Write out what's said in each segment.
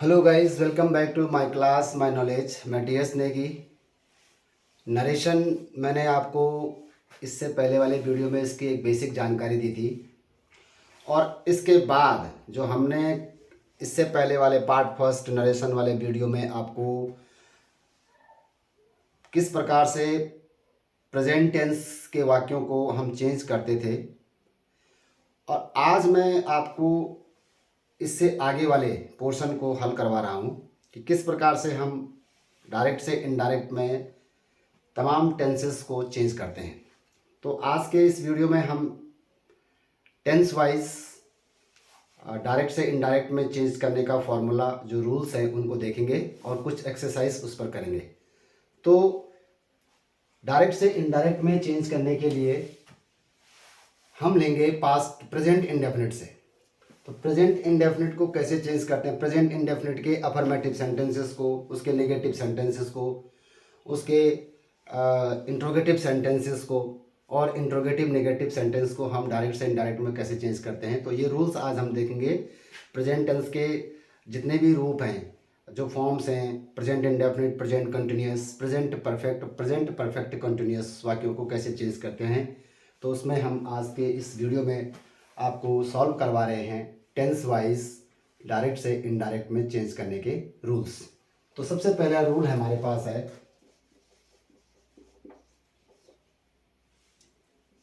Hello guys, welcome back to my class my knowledge. मैं TS Negi. Narration मैंने आपको इससे पहले वाले वीडियो में इसकी एक बेसिक जानकारी दी थी, और इसके बाद जो हमने इससे पहले वाले पार्ट फर्स्ट नरेशन वाले वीडियो में आपको किस प्रकार से प्रेजेंट टेंस के वाक्यों को हम चेंज करते थे, और आज मैं आपको इससे आगे वाले पोर्शन को हल करवा रहा हूँ कि किस प्रकार से हम डायरेक्ट से इनडायरेक्ट में तमाम टेंसेस को चेंज करते हैं। तो आज के इस वीडियो में हम टेंस वाइज डायरेक्ट से इनडायरेक्ट में चेंज करने का फॉर्मूला जो रूल्स हैं उनको देखेंगे और कुछ एक्सरसाइज उस पर करेंगे। तो डायरेक्ट से इनडायरेक्ट में चेंज करने के लिए हम लेंगे पास्ट प्रेजेंट इंडेफिनिट से। तो प्रेजेंट इंडेफिनिट को कैसे चेंज करते हैं? प्रेजेंट इंडेफिनिट के अफर्मेटिव सेंटेंसेस को, उसके नेगेटिव सेंटेंसेस को, उसके इंट्रोगेटिव सेंटेंसेस को और इंट्रोगेटिव नेगेटिव सेंटेंस को हम डायरेक्ट से इनडायरेक्ट में कैसे चेंज करते हैं। तो ये रूल्स आज हम देखेंगे। प्रेजेंट टेंस के जितने भी रूप हैं, जो फॉर्म्स हैं, present indefinite, present continuous, present perfect continuous वाक्यों को कैसे चेंज करते हैं, तो उसमें हम आज के इस वीडियो में आपको सॉल्व करवा रहे हैं टेंस वाइज डायरेक्ट से इनडायरेक्ट में चेंज करने के रूल्स। तो सबसे पहला रूल हमारे पास है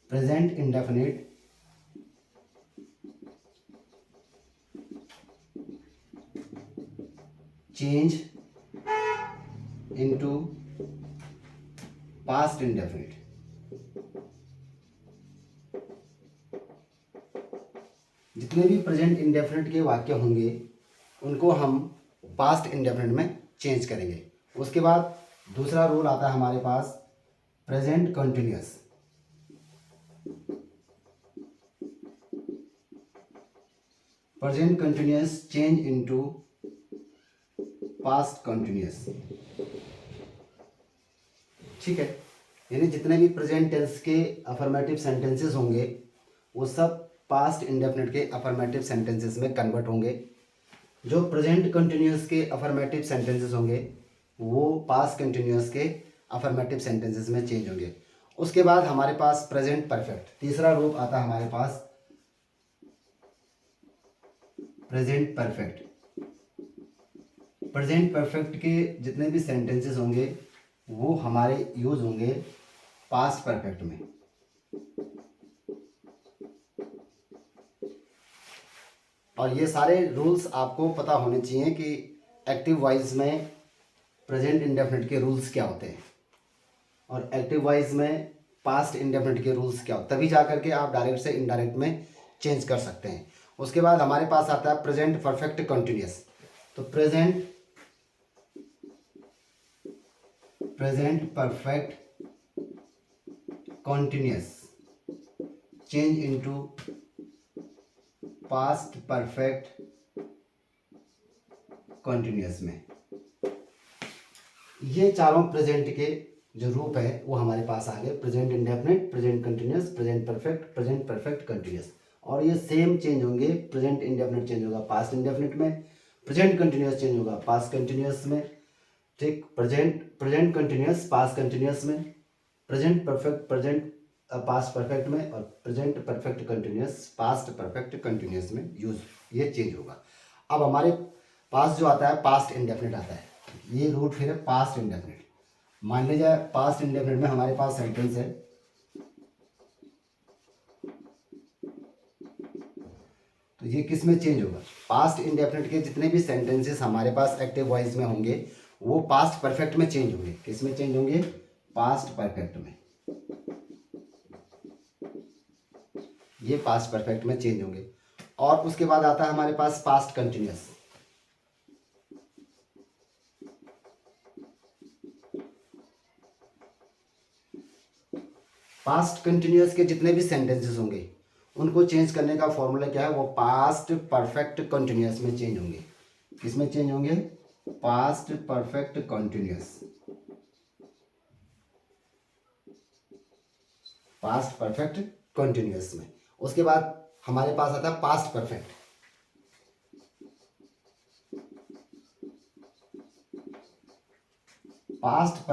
present indefinite change into past indefinite. जितने भी प्रेजेंट इंडेफिनिट के वाक्य होंगे उनको हम पास्ट इंडेफिनिट में चेंज करेंगे। उसके बाद दूसरा रूल आता है हमारे पास present continuous. Present continuous change into past continuous. ठीक है, यानी जितने भी प्रेजेंट टेंस के अफर्मेटिव सेंटेंसेस होंगे वो सब पास्ट इंडेफिनिट के अफर्मेटिव सेंटेंसेस में कन्वर्ट होंगे। जो प्रेजेंट कंटिन्यूअस के अफर्मेटिव सेंटेंसेस होंगे वो पास्ट कंटिन्यूअस के अफर्मेटिव सेंटेंसेस में चेंज होंगे। उसके बाद हमारे पास प्रेजेंट परफेक्ट, तीसरा रूप आता है हमारे पास प्रेजेंट परफेक्ट। प्रेजेंट परफेक्ट के जितने भी सेंटेंसेस होंगे वो हमारे यूज होंगे पास्ट परफेक्ट में। और ये सारे रूल्स आपको पता होने चाहिए कि एक्टिव वाइज में प्रेजेंट इंडेफिनिट के रूल्स क्या होते हैं और एक्टिव वाइज में पास्ट इंडेफिनिट के रूल्स क्या होते हैं, तभी जा करके आप डायरेक्ट से इनडायरेक्ट में चेंज कर सकते हैं। उसके बाद हमारे पास आता है प्रेजेंट परफेक्ट कंटिन्यूअस। तो present perfect continuous change into past perfect continuous में। ये चारों प्रेजेंट के जो रूप है वो हमारे पास आ गए, present indefinite, present continuous, present perfect continuous. और ये सेम चेंज होंगे। प्रेजेंट इंडेफिनिट चेंज होगा पास्ट इंडेफिनिट में, प्रेजेंट कंटिन्यूअस चेंज होगा पास्ट कंटिन्यूअस में, ठीक, प्रेजेंट कंटिन्यूअस पास्ट कंटिन्यूअस में, present perfect present past perfect में, और present perfect continuous past perfect continuous में यूज ये चेंज होगा। अब हमारे पास जो आता है पास्ट इंडेफिनिट आता है। ये रूट फिर है पास्ट इंडेफिनिट। मान लीजिए पास्ट इंडेफिनिट में हमारे पास सेंटेंस है, तो ये किस में चेंज होगा? पास्ट इंडेफिनिट के जितने भी सेंटेंसेस हमारे पास एक्टिव वॉइस में होंगे वो पास्ट परफेक्ट में चेंज होंगे। किस में चेंज होंगे? पास्ट परफेक्ट में। ये पास्ट परफेक्ट में चेंज होंगे। और उसके बाद आता है हमारे पास पास्ट कंटिन्यूअस। पास्ट कंटिन्यूअस के जितने भी सेंटेंसेस होंगे उनको चेंज करने का फॉर्मूला क्या है? वो पास्ट परफेक्ट कंटिन्यूअस में चेंज होंगे। किस में चेंज होंगे? Past perfect continuous. Past perfect continuous में। उसके बाद हमारे पास आता है पास्ट परफेक्ट। पास्ट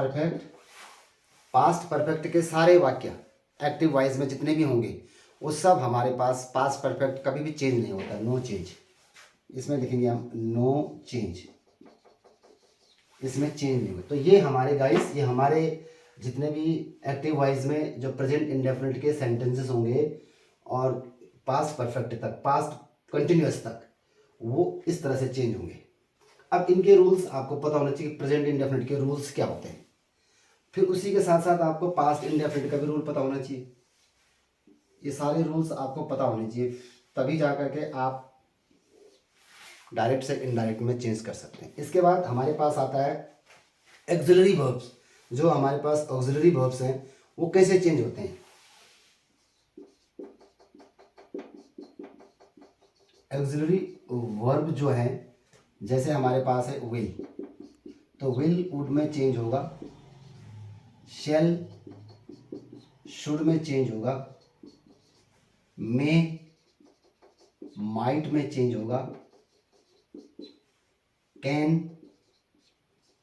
परफेक्ट के सारे वाक्य एक्टिव वॉइस में जितने भी होंगे वो सब हमारे पास पास्ट परफेक्ट कभी भी चेंज नहीं होता, नो चेंज। इसमें लिखेंगे हम नो चेंज, इसमें चेंज नहीं होगा। तो ये हमारे गाइस, ये हमारे जितने भी एक्टिव वॉइस में जो प्रेजेंट इंडेफिनिट के सेंटेंसेस होंगे और पास्ट परफेक्ट तक, पास्ट कंटिन्यूअस तक, वो इस तरह से चेंज होंगे। अब इनके रूल्स आपको पता होना चाहिए, प्रेजेंट इंडेफिनिट के रूल्स क्या होते हैं। फिर उसी के साथ साथ आपको पास्ट इंडेफिनिट का भी रूल पता होना चाहिए। ये सारे रूल्स आपको पता होने चाहिए, तभी जा करके आप डायरेक्ट से इनडायरेक्ट में चेंज कर सकते हैं। इसके बाद हमारे पास आता है ऑक्सिलरी वर्ब्स। जो हमारे पास ऑक्सिलरी वर्ब्स हैं वो कैसे चेंज होते हैं। ऑक्सिलरी वर्ब जो है, जैसे हमारे पास है विल, तो विल वुड में चेंज होगा, शैल शुड में चेंज होगा, मे माइट में चेंज होगा, कैन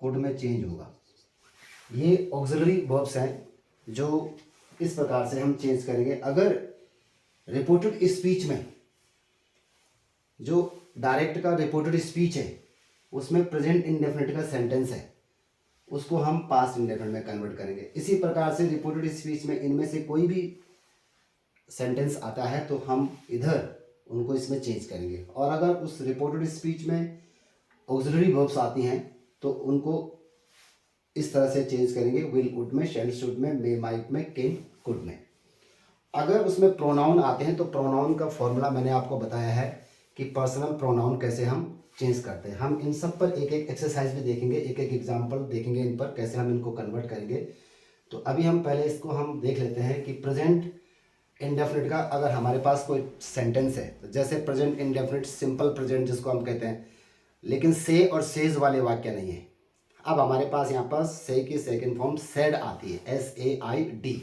कुड में चेंज होगा। ये ऑक्सिलरी वर्ब्स हैं जो इस प्रकार से हम चेंज करेंगे। अगर रिपोर्टेड स्पीच में, जो डायरेक्ट का रिपोर्टेड स्पीच है उसमें प्रेजेंट इंडेफिनिट का सेंटेंस है, उसको हम पास्ट इंडेफिनिट में कन्वर्ट करेंगे। इसी प्रकार से रिपोर्टेड स्पीच में इनमें से कोई भी सेंटेंस आता है तो हम इधर उनको इसमें चेंज करेंगे। और अगर उस रिपोर्टेड स्पीच में ऑक्सिलरी वर्ब्स आती हैं तो उनको इस तरह से चेंज करेंगे, विल वुड में, शैल शुड में, मे माइट में, कैन कुड में। अगर उसमें प्रोनाउन आते हैं तो प्रोनाउन का फॉर्मूला मैंने आपको बताया है कि पर्सनल प्रोनाउन कैसे हम चेंज करते हैं। हम इन सब पर एक एक एक्सरसाइज भी देखेंगे, एक एक एग्जाम्पल देखेंगे इन पर कैसे हम इनको कन्वर्ट करेंगे। तो अभी हम पहले इसको हम देख लेते हैं कि प्रेजेंट इंडेफिनिट का अगर हमारे पास कोई सेंटेंस है, तो जैसे प्रेजेंट इंडेफिनिट सिंपल प्रेजेंट जिसको हम कहते हैं, लेकिन से और सेज वाले वाक्य नहीं है। अब हमारे पास यहाँ पर से की सेकंड फॉर्म सेड आती है, SAID।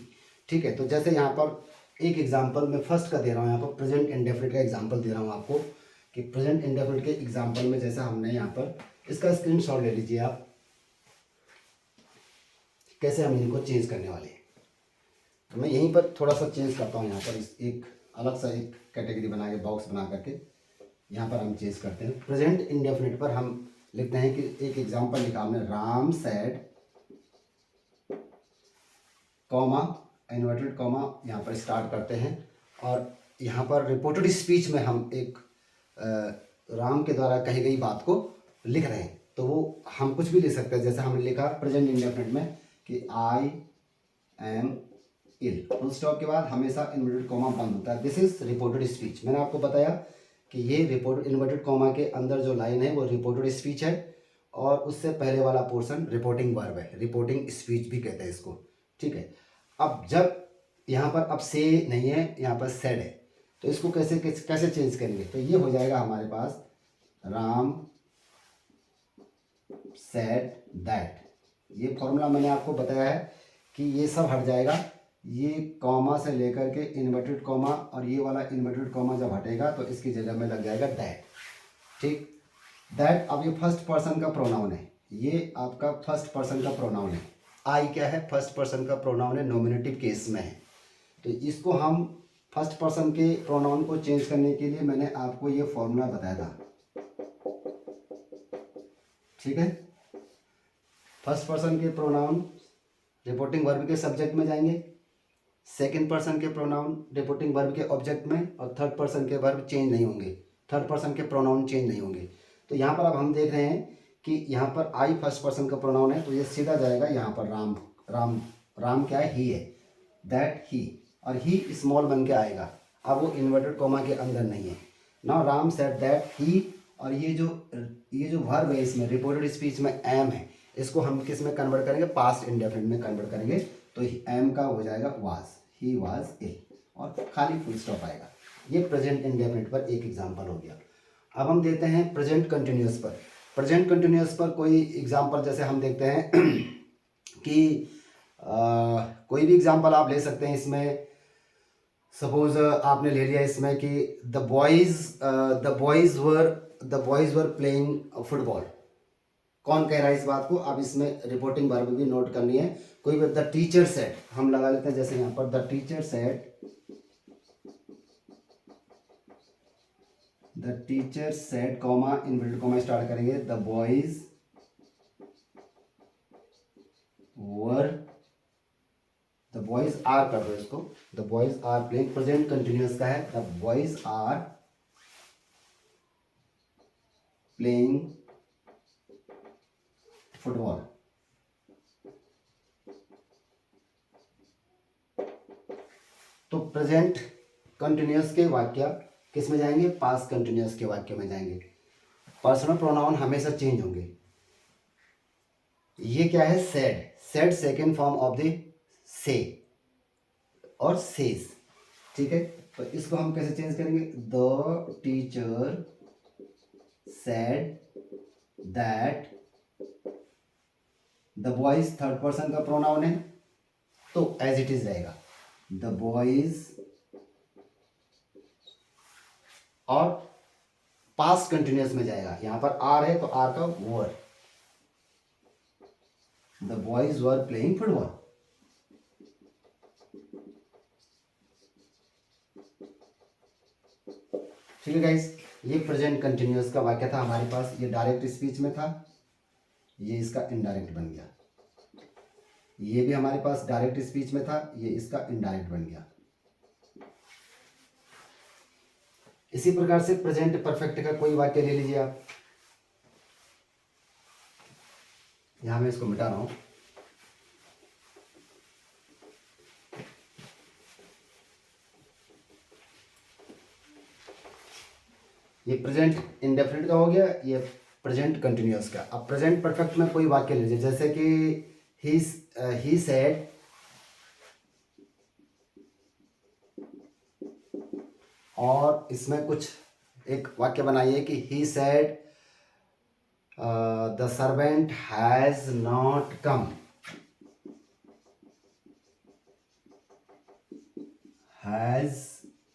ठीक है, तो जैसे यहाँ पर एक एग्जांपल मैं फर्स्ट का दे रहा हूँ, यहाँ पर प्रेजेंट इंडेफिनिट का एग्जांपल दे रहा हूँ आपको कि प्रेजेंट इंडेफिनिट के एग्जांपल में जैसे हमने यहाँ पर इसका स्क्रीनशॉट ले लीजिए आप, कैसे हम इनको चेंज करने वाले हैं। तो मैं यहीं पर थोड़ा सा चेंज करता हूँ, यहाँ पर इस एक अलग सा एक कैटेगरी बना के, बॉक्स बना करके यहाँ पर हम चेंज करते हैं। प्रेजेंट इंडेफिनिट पर हम लिखते हैं कि एक एग्जांपल लिखा हमने, Ram sad, comma inverted comma यहाँ पर स्टार्ट करते हैं। और यहाँ पर रिपोर्टेड स्पीच में हम एक राम के द्वारा कही गई बात को लिख रहे हैं, तो वो हम कुछ भी लिख सकते हैं। जैसे हमने लिखा प्रेजेंट इंडेफिनिट में कि I am ill, full stop के बाद हमेशा इन्वर्टेड कॉमा बंद होता है। This is reported speech. मैंने आपको बताया कि ये रिपोर्ट इन्वर्टेड कॉमा के अंदर जो लाइन है वो रिपोर्टेड स्पीच है और उससे पहले वाला पोर्शन रिपोर्टिंग वर्ब है, रिपोर्टिंग स्पीच भी कहते हैं इसको। ठीक है, अब जब यहाँ पर अब से नहीं है, यहाँ पर सेड है, तो इसको कैसे कैसे चेंज करेंगे। तो ये हो जाएगा हमारे पास राम सेड दैट। ये फॉर्मूला मैंने आपको बताया है कि ये सब हट जाएगा, ये कॉमा से लेकर के इन्वर्टेड कॉमा और ये वाला इन्वर्टेड कॉमा जब हटेगा तो इसकी जगह में लग जाएगा दैट। ठीक, दैट अब ये फर्स्ट पर्सन का प्रोनाउन है, ये आपका फर्स्ट पर्सन का प्रोनाउन है। आई क्या है, फर्स्ट पर्सन का प्रोनाउन है, नॉमिनेटिव केस में है। तो इसको हम फर्स्ट पर्सन के प्रोनाउन को चेंज करने के लिए मैंने आपको ये फॉर्मूला बताया था। ठीक है, फर्स्ट पर्सन के प्रोनाउन रिपोर्टिंग वर्ब के सब्जेक्ट में जाएंगे, सेकंड पर्सन के प्रोनाउन रिपोर्टिंग वर्ब के ऑब्जेक्ट में, और थर्ड पर्सन के वर्ब चेंज नहीं होंगे, थर्ड पर्सन के प्रोनाउन चेंज नहीं होंगे। तो यहाँ पर अब हम देख रहे हैं कि यहाँ पर आई फर्स्ट पर्सन का प्रोनाउन है, तो ये सीधा जाएगा यहाँ पर राम। राम राम क्या है, ही है, दैट ही, और ही स्मॉल बन के आएगा। अब वो इन्वर्टेड कॉमा के अंदर नहीं है। Now Ram said that he, और ये जो वर्ब है इसमें रिपोर्टेड स्पीच में एम है, इसको हम किस में कन्वर्ट करेंगे, पास्ट इंडेफिनिट में कन्वर्ट करेंगे। तो एम का हो जाएगा वाज, ही वाज इल, और खाली फुल स्टॉप आएगा। ये प्रेजेंट इंडेफिनिट पर एक एग्जांपल हो गया। अब हम देते हैं प्रेजेंट कंटिन्यूअस पर। प्रेजेंट कंटिन्यूअस पर कोई एग्जांपल जैसे हम देखते हैं कि कोई भी एग्जांपल आप ले सकते हैं इसमें। सपोज आपने ले लिया इसमें कि the boys were playing football. कौन कह रहा है इस बात को, अब इसमें रिपोर्टिंग वर्ब भी नोट करनी है। कोई भी द टीचर सेड हम लगा लेते हैं, जैसे यहाँ पर the teacher said, the teacher said comma inverted comma start करेंगे, the boys were, the boys are कर दो इसको, the boys are playing, present continuous का है, the boys are playing football. तो प्रेजेंट कंटिन्यूअस के वाक्य किस में जाएंगे, पास्ट कंटिन्यूअस के वाक्य में जाएंगे। पर्सनल प्रोनाउन हमेशा चेंज होंगे। ये क्या है, said, said second form of the से और सेज, ठीक है। तो इसको हम कैसे चेंज करेंगे, the teacher said that, the boys third person का प्रोनाउन है तो एज इट इज रहेगा द बॉयज, और पास्ट कंटिन्यूअस में जाएगा, यहां पर आर है तो आर का were, the boys were playing football. ठीक है गाइस, ये प्रेजेंट कंटिन्यूअस का वाक्य था हमारे पास, ये डायरेक्ट स्पीच में था, ये इसका इनडायरेक्ट बन गया। ये भी हमारे पास डायरेक्ट स्पीच में था, ये इसका इनडायरेक्ट बन गया। इसी प्रकार से प्रेजेंट परफेक्ट का कोई वाक्य ले लीजिए आप, यहां मैं इसको मिटा रहा हूं। ये प्रेजेंट इंडेफिनिट का हो गया, ये प्रेजेंट कंटिन्यूअस का। अब प्रेजेंट परफेक्ट में कोई वाक्य लीजिए, जैसे कि ही सेड, और इसमें कुछ एक वाक्य बनाइए कि he said the servant has not come, has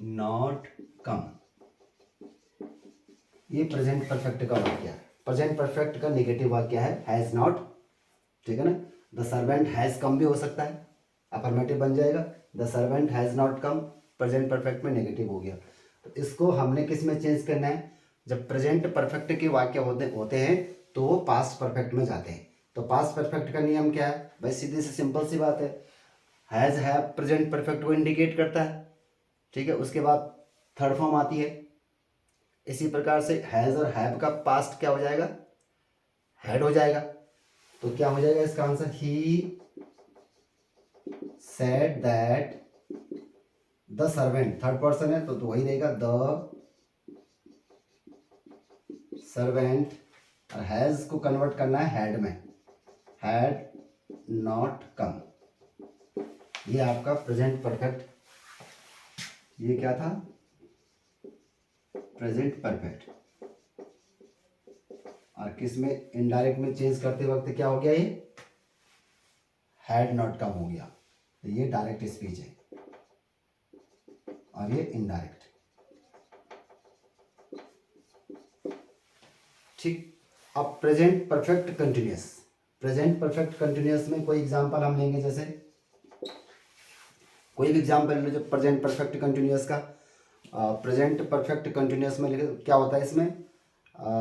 not come, ये प्रेजेंट परफेक्ट का वाक्य है। प्रेजेंट परफेक्ट का नेगेटिव वाक्य है हैज नॉट, ठीक है ना। द सर्वेंट हैज कम भी हो सकता है, अफर्मेटिव बन जाएगा, the servant has not come present perfect में नेगेटिव हो गया। तो इसको हमने किस में चेंज करना है, जब प्रेजेंट परफेक्ट के वाक्य होते हैं तो वो पास्ट परफेक्ट में जाते हैं। तो पास्ट परफेक्ट का नियम क्या है भाई, सीधी से सिंपल सी बात है, हैज हैव प्रेजेंट परफेक्ट को इंडिकेट करता है, ठीक है। उसके बाद थर्ड फॉर्म आती है। इसी प्रकार से हैज और हैव का पास्ट क्या हो जाएगा, हैड हो जाएगा। तो क्या हो जाएगा इसका answer, he said that the servant, third person है तो वही रहेगा द सर्वेंट, और हैज को कन्वर्ट करना है हैड में, हैड नॉट कम। ये आपका प्रेजेंट परफेक्ट, ये क्या था, प्रेजेंट परफेक्ट। और किस में, इनडायरेक्ट में चेंज करते वक्त क्या हो गया, ये हैड नॉट कम हो गया। तो ये डायरेक्ट स्पीच है और ये इनडायरेक्ट, ठीक। अब present perfect continuous, present perfect continuous में कोई एग्जांपल हम लेंगे, जैसे कोई भी एग्जांपल लो जो प्रेजेंट परफेक्ट कंटिन्यूअस का। प्रेजेंट परफेक्ट कंटिन्यूअस में क्या होता है, इसमें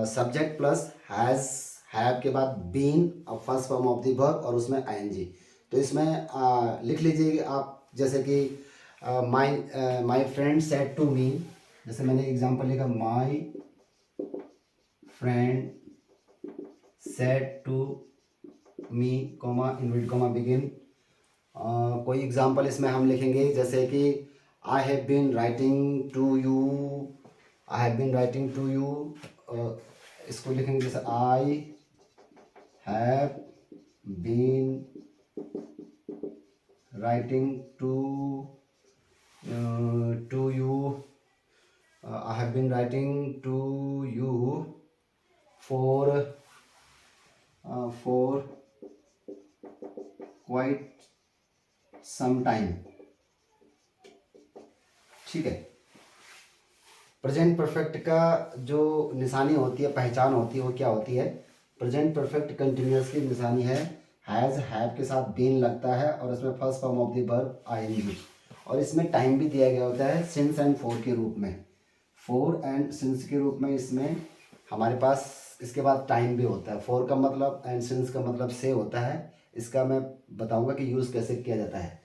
सब्जेक्ट प्लस हैज, हैव के बाद बीन और first form of the verb और उसमें आईएनजी। तो इसमें लिख लीजिए आप, जैसे कि my friend said to me, जैसे मैंने एग्जांपल लिखा, my friend said to me comma inverted comma begin. कोई एग्जांपल इसमें हम लिखेंगे, जैसे कि I have been writing to you, I have been writing to you, इसको लिखेंगे जैसे I have been writing to you, I have been writing to you for quite some time, ठीक है। प्रेजेंट परफेक्ट का जो निशानी होती है, पहचान होती है, वो क्या होती है, प्रेजेंट परफेक्ट कंटिन्यूअस की निशानी है हैज़, हैव के साथ बीन लगता है और इसमें first form of the verb I N G, और इसमें टाइम भी दिया गया होता है सिंस एंड फोर के रूप में, फोर एंड सिंस के रूप में इसमें हमारे पास इसके बाद टाइम भी होता है। फोर का मतलब एंड सिंस का मतलब से होता है, इसका मैं बताऊंगा कि यूज़ कैसे किया जाता है।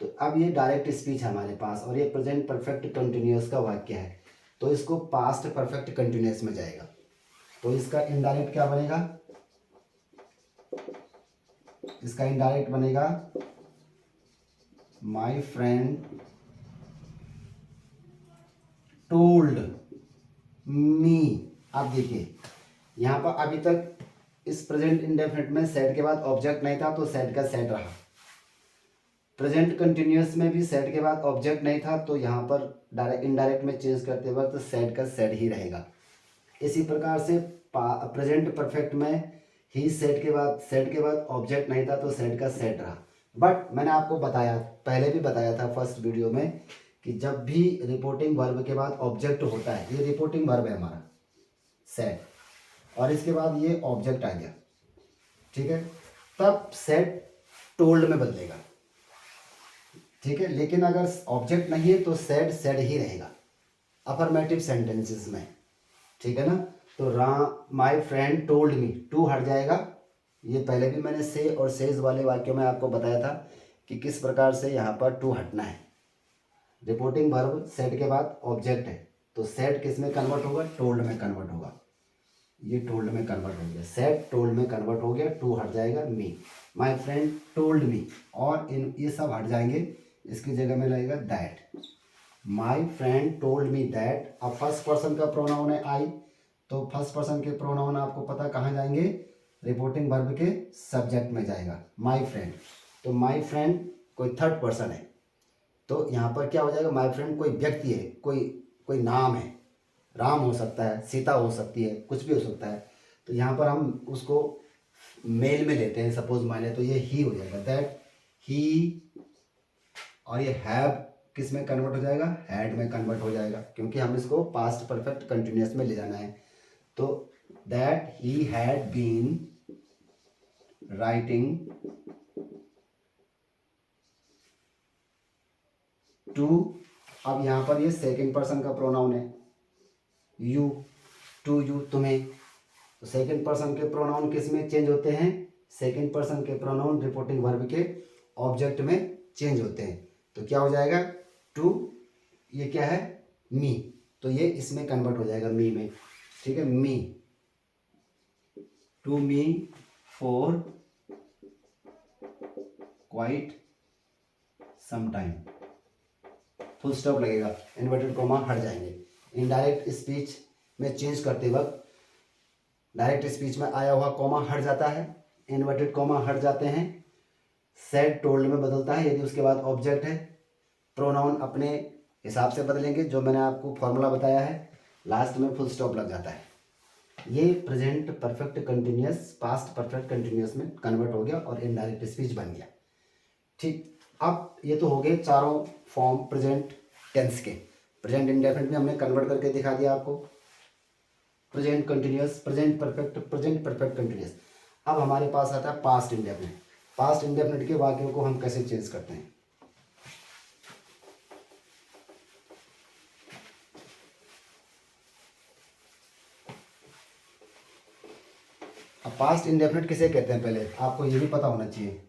तो अब ये डायरेक्ट स्पीच है हमारे पास और ये प्रेजेंट परफेक्ट कंटिन्यूअस का वाक्य है, तो इसको पास्ट परफेक्ट कंटिन्यूअस में जाएगा। तो इसका इनडायरेक्ट क्या बनेगा, इसका इनडायरेक्ट बनेगा माय फ्रेंड टोल्ड मी। आप देखिए यहाँ पर अभी तक इस प्रेजेंट इंडेफिनिट में सेड के बाद ऑब्जेक्ट नहीं था तो सेड का सेड रहा, प्रेजेंट कंटिन्यूअस में भी सेड के बाद ऑब्जेक्ट नहीं था तो यहाँ पर डायरेक्ट इनडायरेक्ट में चेंज करते वक्त सेड का सेड ही रहेगा। इसी प्रकार से प्रेजेंट परफेक्ट में ही सेड के बाद ऑब्जेक्ट नहीं था तो सेड का सेड रहा। बट मैंने आपको बताया, पहले भी बताया था फर्स्ट वीडियो में, कि जब भी रिपोर्टिंग वर्ब के बाद ऑब्जेक्ट होता है, ये रिपोर्टिंग वर्ब है हमारा सेड, और इसके बाद ये ऑब्जेक्ट आ गया, ठीक है, तब सेड टोल्ड में बदलेगा, ठीक है। लेकिन अगर ऑब्जेक्ट नहीं है तो सेड सेड ही रहेगा अफर्मेटिव सेंटेंसेस में, ठीक है ना। तो my friend told me, to हट जाएगा। ये पहले भी मैंने से और सेज वाले वाक्यों में आपको बताया था कि किस प्रकार से यहाँ पर टू हटना है। रिपोर्टिंग वर्ब सेड के बाद ऑब्जेक्ट है तो सेड किस में कन्वर्ट होगा, टोल्ड में कन्वर्ट होगा। ये टोल्ड में कन्वर्ट हो गया, सेड टोल्ड में कन्वर्ट हो गया, टू हट जाएगा, मी, माय फ्रेंड टोल्ड मी, और इन ये सब हट जाएंगे, इसकी जगह में लगेगा that. My friend told me that. अब फर्स्ट पर्सन का प्रोनाउन है आई, तो फर्स्ट पर्सन के प्रोनाउन आपको पता कहाँ जाएंगे, रिपोर्टिंग वर्ब के सब्जेक्ट में जाएगा माय फ्रेंड। तो माय फ्रेंड कोई थर्ड पर्सन है तो यहाँ पर क्या हो जाएगा, माय फ्रेंड कोई व्यक्ति है, कोई नाम है, राम हो सकता है, सीता हो सकती है, कुछ भी हो सकता है। तो यहाँ पर हम उसको मेल में लेते हैं, सपोज माने, तो ये ही हो जाएगा दैट ही, और ये हैव किस में कन्वर्ट हो जाएगा, हैड में कन्वर्ट हो जाएगा, क्योंकि हम इसको पास्ट परफेक्ट कंटिन्यूअस में ले जाना है। तो that he had been writing to, अब यहाँ पर ये सेकंड पर्सन का प्रोनाउन है यू, टू यू, तुम्हें। तो सेकंड पर्सन के प्रोनाउन किस में चेंज होते हैं, सेकंड पर्सन के प्रोनाउन रिपोर्टिंग वर्ब के ऑब्जेक्ट में चेंज होते हैं। तो क्या हो जाएगा, टू, ये क्या है, मी, तो ये इसमें कन्वर्ट हो जाएगा मी में, ठीक है, me, to me for quite some time, full stop लगेगा, इन्वर्टेड कॉमा हट जाएंगे। इनडायरेक्ट स्पीच में चेंज करते वक्त डायरेक्ट स्पीच में आया हुआ कॉमा हट जाता है, इन्वर्टेड कॉमा हट जाते हैं, सेड टोल्ड में बदलता है यदि उसके बाद ऑब्जेक्ट है, प्रोनाउन अपने हिसाब से बदलेंगे जो मैंने आपको फॉर्मूला बताया है, लास्ट में फुल स्टॉप लग जाता है। ये present perfect continuous past perfect continuous में कन्वर्ट हो गया और इनडायरेक्ट स्पीच बन गया, ठीक। अब ये तो हो गए चारों फॉर्म प्रेजेंट टेंस के। प्रेजेंट इंडेफिनिट में हमने कन्वर्ट करके दिखा दिया आपको, present continuous, present perfect continuous. अब हमारे पास आता है पास्ट इंडेफिनिट। पास्ट इंडेफिनिट के वाक्यों को हम कैसे चेंज करते हैं। अब पास्ट इंडेफिनिट किसे कहते हैं, पहले आपको ये भी पता होना चाहिए।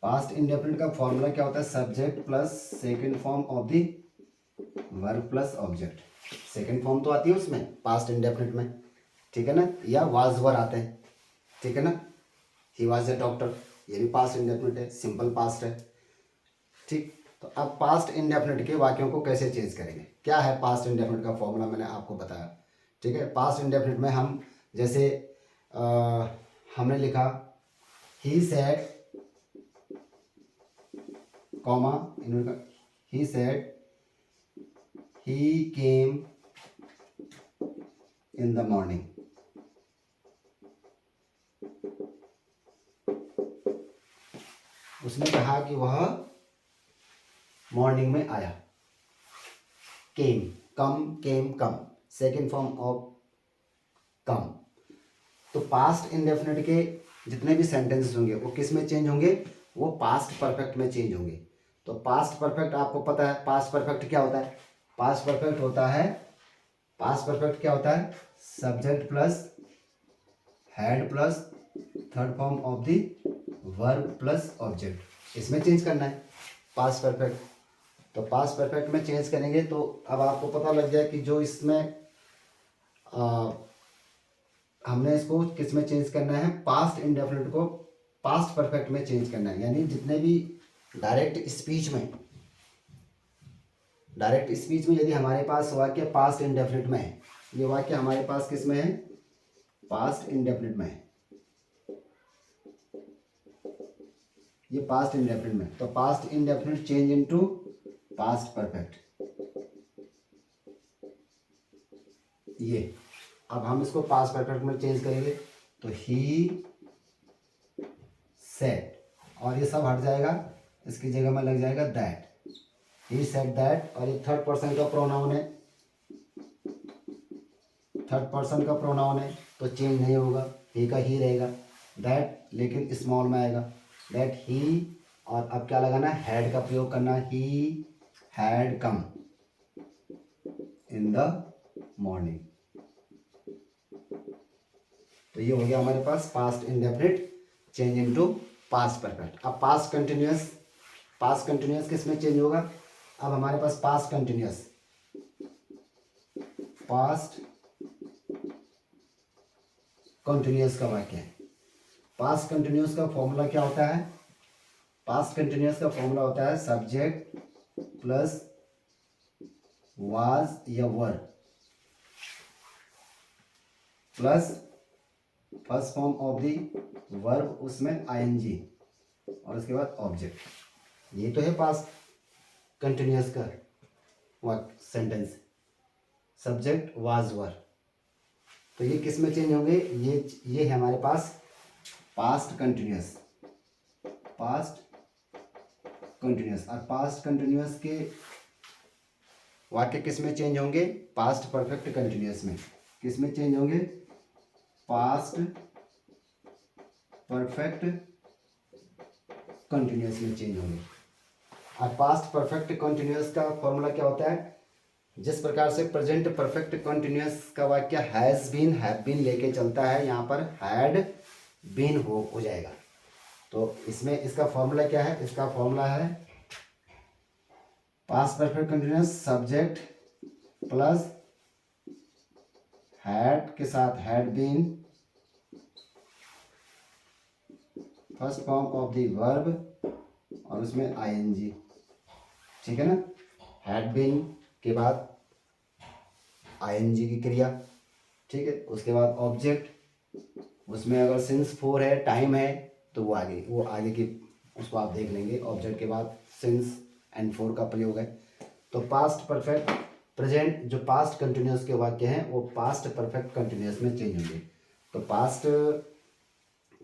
पास्ट इंडेफिनिट का फॉर्मूला क्या होता है, subject plus second form of the verb plus object. Second form तो आती है उसमें पास्ट इंडेफिनिट में, ठीक है ना, या वाज वर आते हैं, ठीक है ना, ही वाज ए डॉक्टर, ये भी पास्ट इंडेफिनिट है, सिंपल पास्ट है, ठीक। तो अब पास्ट इंडेफिनिट के वाक्यों को कैसे चेंज करेंगे, क्या है पास्ट इंडेफिनिट का फॉर्मूला मैंने आपको बताया, ठीक है। पास्ट इंडेफिनिट में हम जैसे हमने लिखा he said comma, he said he came in the morning, उसने कहा कि वह मॉर्निंग में आया, केम, कम, केम, कम, सेकेंड फॉर्म ऑफ कम। तो पास्ट इंडेफिनिट के जितने भी सेंटेंसेस होंगे वो किस में चेंज होंगे, वो पास्ट परफेक्ट में चेंज होंगे। तो पास्ट परफेक्ट आपको पता है, पास्ट परफेक्ट क्या होता है, पास्ट परफेक्ट होता है, पास्ट परफेक्ट क्या होता है, subject plus had plus third form of the verb plus object, इसमें चेंज करना है पास्ट परफेक्ट। तो पास्ट परफेक्ट में चेंज करेंगे तो अब आपको पता लग जाए कि जो इसमें हमने इसको किस में चेंज करना है, पास्ट इंडेफिनिट को पास्ट परफेक्ट में चेंज करना है। यानी जितने भी डायरेक्ट स्पीच में यदि हमारे पास वाक्य पास्ट इंडेफिनिट में है, ये वाक्य हमारे पास किस में है, पास्ट इंडेफिनिट में है, ये पास्ट इंडेफिनिट में। तो past indefinite change into past perfect, ये अब हम इसको पास्ट परफेक्ट में चेंज करेंगे तो ही सेड, और ये सब हट जाएगा, इसकी जगह में लग जाएगा दैट, ही सेड दैट। और ये थर्ड पर्सन का प्रोनाउन है, थर्ड पर्सन का प्रोनाउन है तो चेंज नहीं होगा, ही का ही रहेगा, दैट लेकिन स्मॉल में आएगा, दैट ही। और अब क्या लगाना है, हैड का प्रयोग करना, he had come in the morning. तो ये हो गया हमारे पास past indefinite change into past perfect. अब पास्ट कंटिन्यूअस, पास्ट कंटिन्यूअस किस में चेंज होगा, अब हमारे पास पास्ट कंटिन्यूअस, पास्ट कंटिन्यूअस का वाक्य है। पास्ट कंटिन्यूअस का फॉर्मूला क्या होता है, पास्ट कंटिन्यूअस का फॉर्मूला होता है सब्जेक्ट प्लस वाज या वर plus first form of the verb, उसमें आईएनजी, और उसके बाद ऑब्जेक्ट। ये तो है पास्ट कंटिन्यूअस का सेंटेंस, सब्जेक्ट वाज वर। तो ये किस में चेंज होंगे, ये है हमारे पास पास्ट कंटिन्यूअस, पास्ट कंटिन्यूअस। और पास्ट कंटिन्यूअस के वाक्य किस में चेंज होंगे, पास्ट परफेक्ट कंटिन्यूअस में। किस में चेंज होंगे, पास्ट परफेक्ट कंटिन्यूअस में चेंज होंगे। और पास्ट परफेक्ट कंटिन्यूअस का फॉर्मूला क्या होता है, जिस प्रकार से प्रेजेंट परफेक्ट कंटिन्यूअस का वाक्य हैज बीन, हैव बीन लेके चलता है, यहाँ पर हैड बीन हो जाएगा। तो इसमें इसका फॉर्मूला क्या है, इसका फॉर्मूला है past perfect continuous subject plus had के साथ had been, first form of the verb और उसमें आईएनजी, ठीक है ना। हैड बीन के बाद आईएनजी की क्रिया, ठीक है। उसके बाद ऑब्जेक्ट, उसमें अगर सिंस फोर है, टाइम है, तो वो आगे की उसको आप देख लेंगे। ऑब्जेक्ट के बाद सिंस एंड फोर का प्रयोग है। तो पास्ट परफेक्ट प्रेजेंट जो पास्ट कंटिन्यूअस के वाक्य हैं वो पास्ट परफेक्ट कंटिन्यूअस में चेंज होंगे। तो पास्ट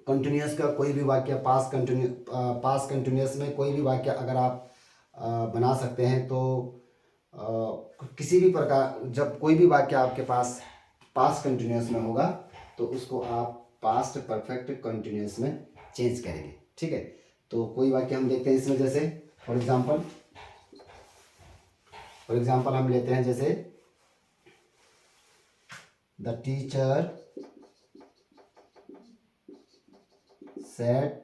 कंटिन्यूअस का कोई भी वाक्य पास्ट कंटिन्यूअस में कोई भी वाक्य अगर आप बना सकते हैं तो किसी भी प्रकार जब कोई भी वाक्य आपके पास पास्ट कंटिन्यूअस में होगा तो उसको आप पास्ट परफेक्ट कंटिन्यूअस में चेंज करेंगे, ठीक है। तो कोई वाक्य हम देखते हैं इसमें, जैसे फॉर एग्जाम्पल हम लेते हैं, जैसे the teacher said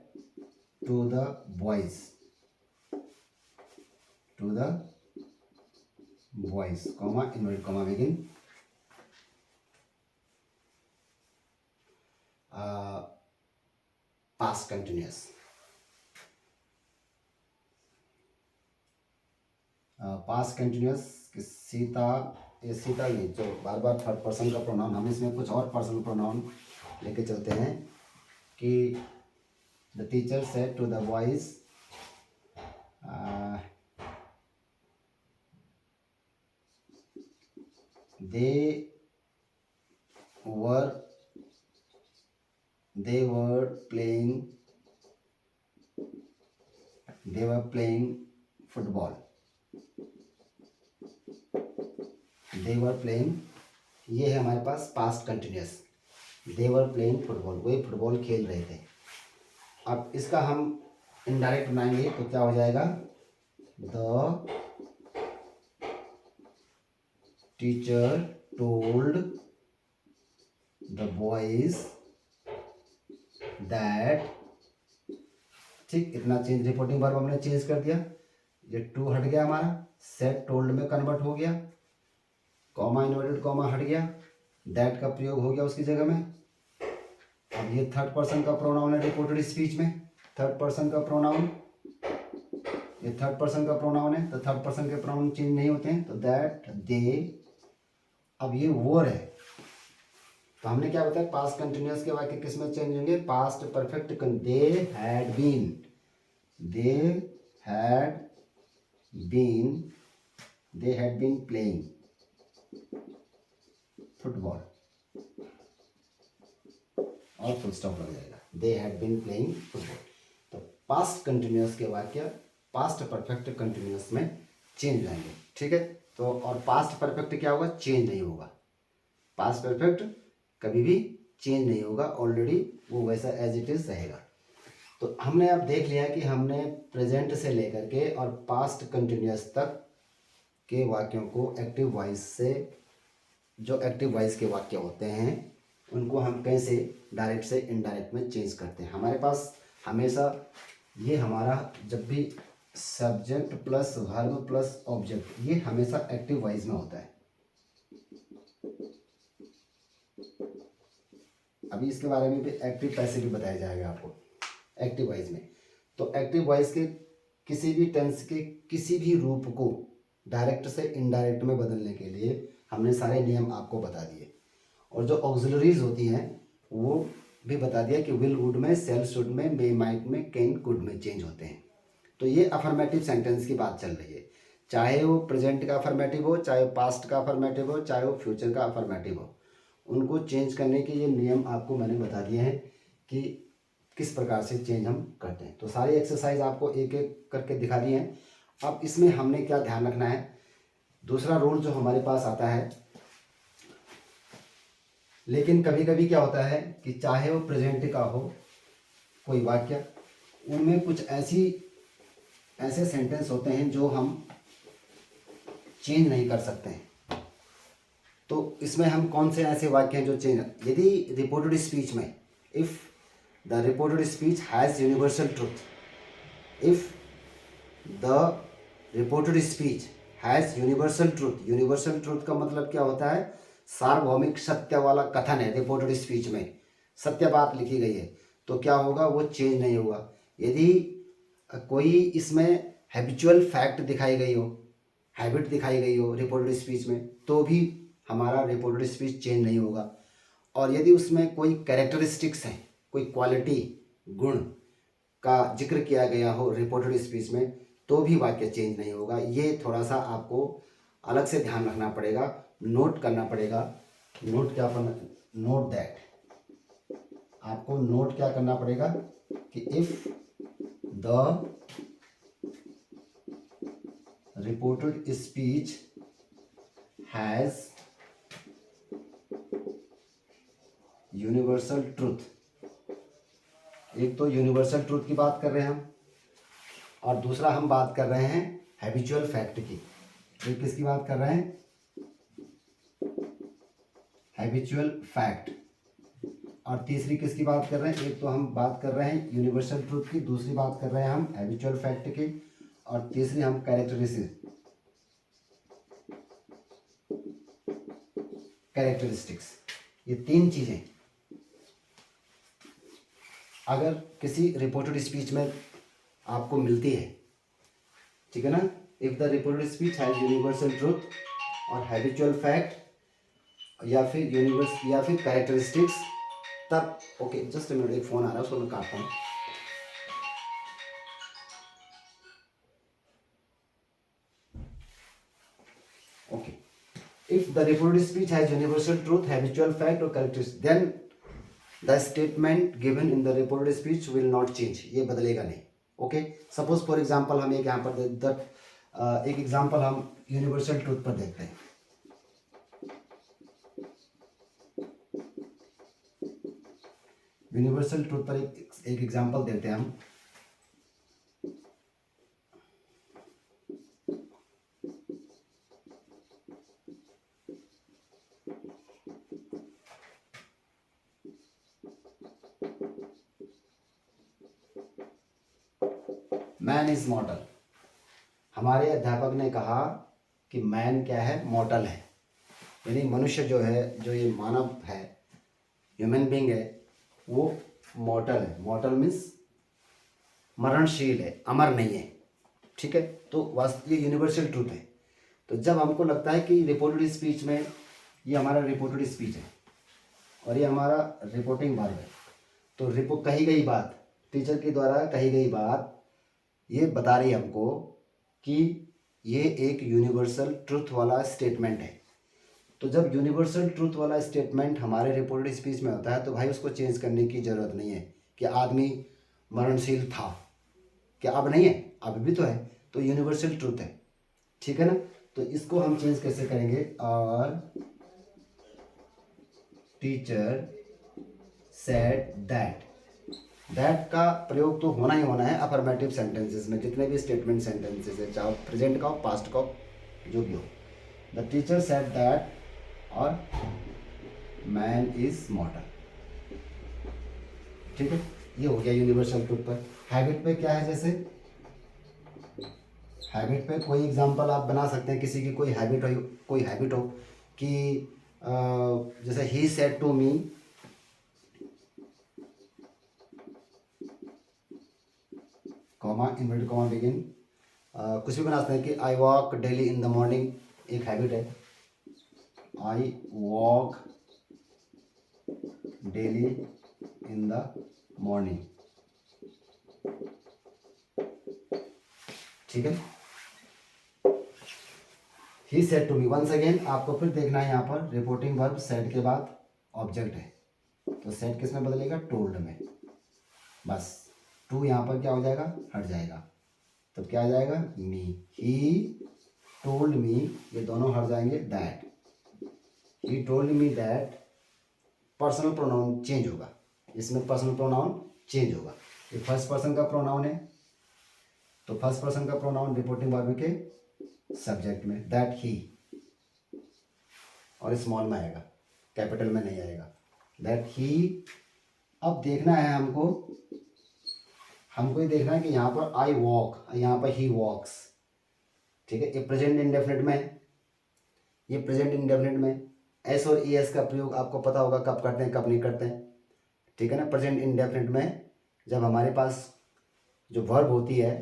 to the boys, comma inverted comma begin, past continuous, past continuous Sita, ये सीता नहीं, जो बार बार थर्ड पर्सन का प्रोनाउन, हम इसमें कुछ और पर्सनल प्रोनाउन लेके चलते हैं कि the teacher said to the boys, they were playing football, they were playing, ये है हमारे पास past continuous, they were playing football, वही फुटबॉल खेल रहे थे। अब इसका हम इनडायरेक्ट बनाएंगे तो क्या हो जाएगा, the teacher told the boys that, ठीक, इतना चेंज, रिपोर्टिंग वर्ब हमने चेंज कर दिया, ये टू हट गया हमारा, सेड टोल्ड में कन्वर्ट हो गया, कॉमा इन्वर्टेड कॉमा हट गया, दैट का प्रयोग हो गया उसकी जगह में। अब ये थर्ड पर्सन का प्रोनाउन है रिपोर्टेड स्पीच में, थर्ड पर्सन का प्रोनाउन, ये थर्ड पर्सन का प्रोनाउन है, तो थर्ड पर्सन के प्रोनाउन चेंज नहीं होते हैं, तो दैट, दे। अब ये वोर है, तो हमने क्या बताया, पास्ट कंटिन्यूअस के वाक्य किस में चेंज होंगे, past perfect, they had been, they had been, they had been playing football, और फुल स्टॉप लग जाएगा, they had been playing football. तो पास्ट कंटिन्यूअस के वाक्य पास्ट परफेक्ट कंटिन्यूअस में चेंज हो जाएंगे, ठीक है। तो और पास्ट परफेक्ट क्या होगा, चेंज नहीं होगा, पास्ट परफेक्ट कभी भी चेंज नहीं होगा, ऑलरेडी वो वैसा एज इट इज रहेगा। तो हमने अब देख लिया कि हमने प्रेजेंट से लेकर के और पास्ट कंटिन्यूअस तक के वाक्यों को एक्टिव वॉइस से, जो एक्टिव वॉइस के वाक्य होते हैं उनको हम कैसे डायरेक्ट से इनडायरेक्ट में चेंज करते हैं। हमारे पास हमेशा ये हमारा जब भी subject plus verb plus object, ये हमेशा एक्टिव वॉइस में होता है। अभी इसके बारे में भी एक्टिव पैसिव भी बताया जाएगा आपको एक्टिव वॉइस में। तो एक्टिव वॉइस के किसी भी टेंस के किसी भी रूप को डायरेक्ट से इनडायरेक्ट में बदलने के लिए हमने सारे नियम आपको बता दिए, और जो ऑक्सिलरीज होती हैं वो भी बता दिया कि विल वुड में, सेल शुड में, मे माइट में, कैन कुड में चेंज होते हैं। तो ये अफर्मेटिव सेंटेंस की बात चल रही है, चाहे वो प्रेजेंट का अफर्मेटिव हो, चाहे वो पास्ट का अफर्मेटिव हो, चाहे वो फ्यूचर का अफर्मेटिव हो, उनको चेंज करने के ये नियम आपको मैंने बता दिए हैं कि किस प्रकार से चेंज हम करते हैं। तो सारी एक्सरसाइज आपको एक एक करके दिखा दी हैं। अब इसमें हमने क्या ध्यान रखना है, दूसरा रूल जो हमारे पास आता है, लेकिन कभी कभी क्या होता है कि चाहे वो प्रेजेंट का हो कोई वाक्य, उनमें कुछ ऐसे सेंटेंस होते हैं जो हम चेंज नहीं कर सकते हैं। तो इसमें हम कौन से ऐसे वाक्य हैं जो चेंज, यदि रिपोर्टेड स्पीच में, if the reported speech has universal truth, if the reported speech has universal truth, universal truth का मतलब क्या होता है, सार्वभौमिक सत्य वाला कथन है, रिपोर्टेड स्पीच में सत्य बात लिखी गई है, तो क्या होगा, वो चेंज नहीं होगा। यदि कोई इसमें हैबिचुअल फैक्ट दिखाई गई हो, हैबिट दिखाई गई हो रिपोर्टेड स्पीच में, तो भी हमारा रिपोर्टेड स्पीच चेंज नहीं होगा। और यदि उसमें कोई कैरेक्टरिस्टिक्स हैं, कोई क्वालिटी गुण का जिक्र किया गया हो रिपोर्टेड स्पीच में, तो भी वाक्य चेंज नहीं होगा। ये थोड़ा सा आपको अलग से ध्यान रखना पड़ेगा, नोट करना पड़ेगा। नोट क्या करना, नोट दैट, आपको नोट क्या करना पड़ेगा कि if the reported speech has universal truth, एक तो यूनिवर्सल ट्रूथ की बात कर रहे हैं हम, और दूसरा हम बात कर रहे हैं हैबिचुअल फैक्ट की। तो किसकी बात कर रहे हैं, हैबिचुअल फैक्ट। और तीसरी किसकी बात कर रहे हैं, एक तो हम बात कर रहे हैं यूनिवर्सल ट्रूथ की, दूसरी बात कर रहे हैं हम हैबिचुअल फैक्ट की, और तीसरी हम कैरेक्टरिस्टिक्स। ये तीन चीजें अगर किसी रिपोर्टेड स्पीच में आपको मिलती है, ठीक है ना, if the reported speech has universal truth और हैबिचुअल फैक्ट या फिर कैरेक्टरिस्टिक्स, तब ओके, जस्ट मिनट, एक फोन आ रहा है उसको मैं काटता हूँ। Okay, if the reported speech has universal truth, habitual fact और characteristics, then the statement given in the reported speech will not change, ये बदलेगा नहीं। ओके, सपोज फॉर एग्जांपल हम एक यहाँ पर एक एग्जांपल हम यूनिवर्सल ट्रूथ पर देखते हैं। यूनिवर्सल ट्रूथ पर एक एग्जांपल देते हैं हम। Man is मॉर्टल। हमारे अध्यापक ने कहा कि मैन क्या है, मॉर्टल है, यानी मनुष्य जो है, जो ये मानव है, ह्यूमन बींग है, वो मॉर्टल है। मॉर्टल मीन्स मरणशील है, अमर नहीं है। ठीक है, तो वास्तव ये यूनिवर्सल ट्रूथ है। तो जब हमको लगता है कि रिपोर्टेड स्पीच में, ये हमारा रिपोर्टेड स्पीच है और ये हमारा रिपोर्टिंग वर्ब है, तो कही गई बात, टीचर के द्वारा कही गई बात ये बता रही है हमको कि ये एक यूनिवर्सल ट्रूथ वाला स्टेटमेंट है। तो जब यूनिवर्सल ट्रूथ वाला स्टेटमेंट हमारे रिपोर्टेड स्पीच में होता है तो भाई उसको चेंज करने की ज़रूरत नहीं है कि आदमी मरणशील था, क्या अब नहीं है, अभी भी तो है, तो यूनिवर्सल ट्रूथ है। ठीक है ना, तो इसको हम चेंज कैसे करेंगे, और टीचर सेड दैट। दैट का प्रयोग तो होना ही होना है अफर्मेटिव सेंटेंसेस में, जितने भी स्टेटमेंट सेंटेंसेस है, चाहे प्रेजेंट का हो, पास्ट का हो, जो भी हो। द टीचर सेड दैट और मैन इज मॉर्टल। ठीक है, ये हो गया यूनिवर्सल ट्रूथ पर। हैबिट पे क्या है, जैसे हैबिट पे कोई एग्जांपल आप बना सकते हैं, किसी की कोई हैबिट हो कि जैसे he said to me, comma inverted comma begin, कुछ भी बना सकते हैं कि I walk daily in the morning, एक हैबिट है, I walk daily in the morning. ठीक है, he said to me, once again आपको फिर देखना है यहाँ पर रिपोर्टिंग वर्ब सेड के बाद ऑब्जेक्ट है, तो सेड किस में बदलेगा, टोल्ड में। बस टू यहाँ पर क्या हो जाएगा, हट जाएगा, तब क्या आ जाएगा, मी। ही टोल्ड मी, ये दोनों हट जाएंगे, that. He told me that, personal pronoun change होगा, इसमें पर्सनल प्रोनाउन चेंज होगा। ये फर्स्ट पर्सन का प्रोनाउन है, तो फर्स्ट पर्सन का प्रोनाउन रिपोर्टिंग वर्ब के सब्जेक्ट में, दैट ही, और स्मॉल में आएगा, कैपिटल में नहीं आएगा, दैट ही। अब देखना है हमको ये देखना है कि यहाँ पर आई वॉक, यहाँ पर ही वॉक्स। ठीक है, ये प्रेजेंट इंडेफिनिट में है, ये प्रेजेंट इंडेफिनिट में एस और ई एस का प्रयोग आपको पता होगा कब करते हैं कब नहीं करते हैं। ठीक है ना, प्रेजेंट इंडेफिनिट में जब हमारे पास जो वर्ब होती है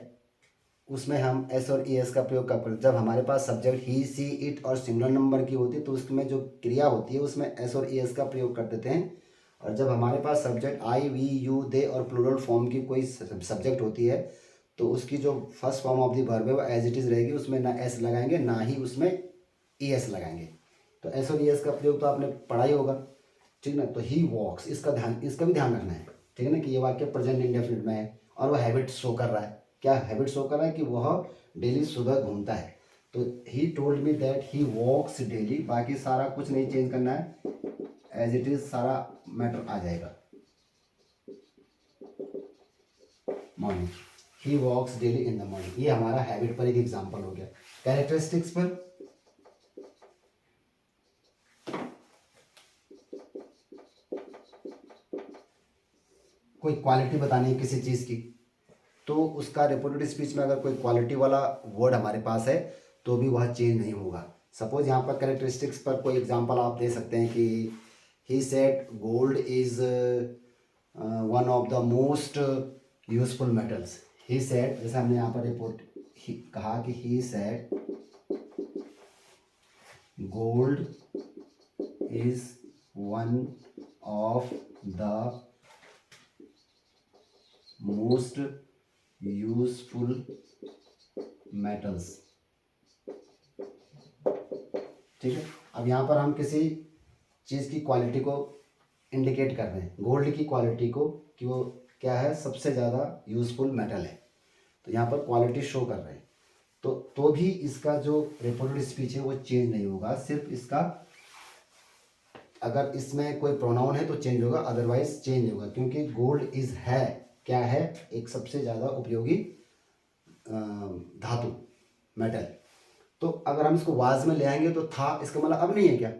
उसमें हम एस और ई एस का प्रयोग कब करते हैं, जब हमारे पास सब्जेक्ट ही सी इट और सिंगुलर नंबर की होती है तो उसमें जो क्रिया होती है उसमें एस और ई एस का प्रयोग कर देते हैं। और जब हमारे पास subject I we you they और प्लूरल फॉर्म की कोई सब्जेक्ट होती है तो उसकी जो first form of the verb है वो एज इट इज़ रहेगी, उसमें ना एस लगाएंगे ना ही उसमें ई एस लगाएंगे। तो एस और ई एस का प्रयोग तो आपने पढ़ा ही होगा। ठीक ना, तो ही वॉक्स, इसका भी ध्यान रखना है। ठीक है ना, कि ये वाक्य प्रेजेंट इंडेफिनिट में है और वह हैबिट शो कर रहा है, क्या हैबिट शो कर रहा है कि वह डेली सुबह घूमता है। तो he told me that he walks daily, बाकी सारा कुछ नहीं चेंज करना है, एज इट इज सारा मैटर आ जाएगा। Morning, he walks daily in the morning, ये हमारा हैबिट पर एक एग्जांपल हो गया। कैरेक्टरिस्टिक्स पर कोई क्वालिटी बतानी है किसी चीज़ की, तो उसका रिपोर्टेड स्पीच में अगर कोई क्वालिटी वाला वर्ड हमारे पास है तो भी वह चेंज नहीं होगा। सपोज यहाँ पर कैरेक्टरिस्टिक्स पर कोई एग्जांपल आप दे सकते हैं कि he said gold is one of the most useful metals. He said, जैसे हमने यहाँ पर कहा कि he said gold is one of the most useful metals. ठीक है, अब यहाँ पर हम किसी चीज़ की क्वालिटी को इंडिकेट कर रहे हैं, गोल्ड की क्वालिटी को, कि वो क्या है, सबसे ज़्यादा यूजफुल मेटल है, तो यहाँ पर क्वालिटी शो कर रहे हैं। तो भी इसका जो रिपोर्टेड स्पीच है वो चेंज नहीं होगा, सिर्फ इसका अगर इसमें कोई प्रोनाउन है तो चेंज होगा, अदरवाइज चेंज नहीं होगा, क्योंकि गोल्ड इज है, क्या है, एक सबसे ज़्यादा उपयोगी धातु, मेटल। तो अगर हम इसको वाज में ले आएंगे तो था इसका मतलब अब नहीं है क्या।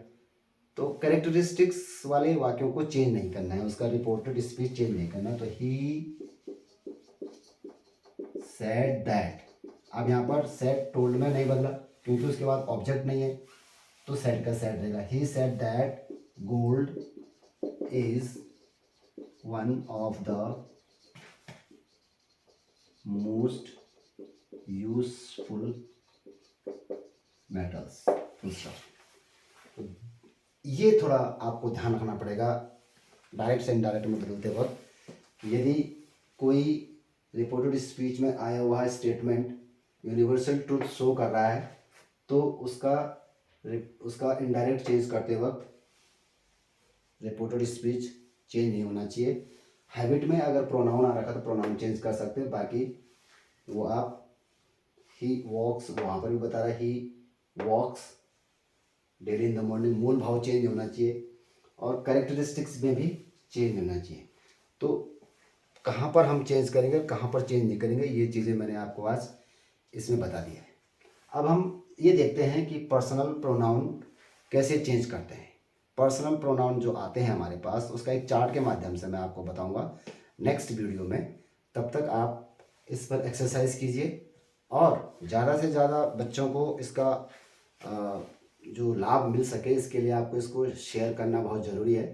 तो कैरेक्टरिस्टिक्स वाले वाक्यों को चेंज नहीं करना है, उसका रिपोर्टेड स्पीच चेंज नहीं करना है। तो ही सेड दैट, अब यहाँ पर सेड टोल्ड में नहीं बदला क्योंकि उसके बाद ऑब्जेक्ट नहीं है, तो सेड का सेड रहेगा। He said that gold is one of the most useful metals. ये थोड़ा आपको ध्यान रखना पड़ेगा डायरेक्ट से इनडायरेक्ट में बदलते वक्त। यदि कोई रिपोर्टेड स्पीच में आया हुआ स्टेटमेंट यूनिवर्सल ट्रूथ शो कर रहा है तो उसका इनडायरेक्ट चेंज करते वक्त रिपोर्टेड स्पीच चेंज नहीं होना चाहिए। हैबिट में अगर प्रोनाउन आ रखा तो प्रोनाउन चेंज कर सकते हैं, बाकी वो आप ही वॉक्स, वहाँ पर भी बता रहा है ही walks daily in the morning, मूल भाव चेंज होना चाहिए और कैरेक्टरिस्टिक्स में भी चेंज होना चाहिए। तो कहाँ पर हम चेंज करेंगे, कहाँ पर चेंज नहीं करेंगे, ये चीज़ें मैंने आपको आज इसमें बता दिया है। अब हम ये देखते हैं कि पर्सनल प्रोनाउन कैसे चेंज करते हैं। पर्सनल प्रोनाउन जो आते हैं हमारे पास, उसका एक चार्ट के माध्यम से मैं आपको बताऊंगा नेक्स्ट वीडियो में। तब तक आप इस पर एक्सरसाइज कीजिए और ज़्यादा से ज़्यादा बच्चों को इसका जो लाभ मिल सके इसके लिए आपको इसको शेयर करना बहुत ज़रूरी है।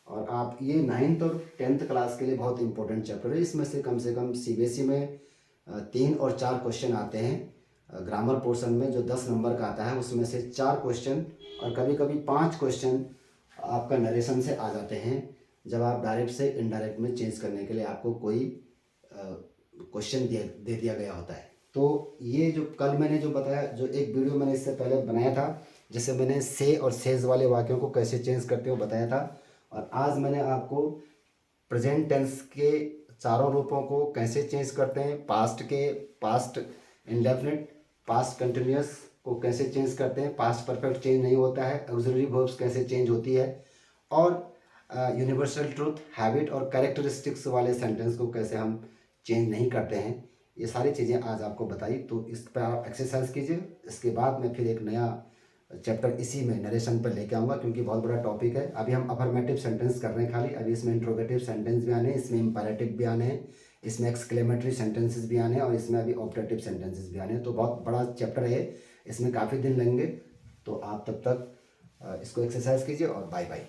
और आप ये 9th और 10th क्लास के लिए बहुत इंपॉर्टेंट चैप्टर है। इसमें से कम सीबीएसई में 3 और 4 क्वेश्चन आते हैं। ग्रामर पोर्शन में जो 10 नंबर का आता है उसमें से 4 क्वेश्चन और कभी कभी 5 क्वेश्चन आपका नरेशन से आ जाते हैं, जब आप डायरेक्ट से इनडायरेक्ट में चेंज करने के लिए आपको कोई क्वेश्चन दे दिया गया होता है। तो ये जो कल मैंने जो बताया, जो एक वीडियो मैंने इससे पहले बनाया था जिससे मैंने से और सेज वाले वाक्यों को कैसे चेंज करते हो बताया था, और आज मैंने आपको प्रेजेंट टेंस के चारों रूपों को कैसे चेंज करते हैं, पास्ट इंडेफिनिट, पास्ट कंटिन्यूअस को कैसे चेंज करते हैं, पास्ट परफेक्ट चेंज नहीं होता है, ऑक्सिलरी वर्ब्स कैसे चेंज होती है, और यूनिवर्सल ट्रूथ, हैबिट और कैरेक्टरिस्टिक्स वाले सेंटेंस को कैसे हम चेंज नहीं करते हैं। ये सारी चीज़ें आज आपको बताई, तो इस पर आप एक्सरसाइज कीजिए। इसके बाद मैं फिर एक नया चैप्टर इसी में नरेशन पर लेके आऊँगा, क्योंकि बहुत बड़ा टॉपिक है। अभी हम अफर्मेटिव सेंटेंस कर रहे हैं खाली, अभी इसमें इंट्रोगेटिव सेंटेंस भी आने हैं, इसमें इंपैरेटिव भी आने हैं, इसमें एक्सक्लेमेटरी सेंटेंसेस भी आने हैं और इसमें अभी ऑब्जेक्टिव सेंटेंसेस भी आने हैं। तो बहुत बड़ा चैप्टर है, इसमें काफ़ी दिन लगेंगे। तो आप तब तक इसको एक्सरसाइज कीजिए और बाय बाय।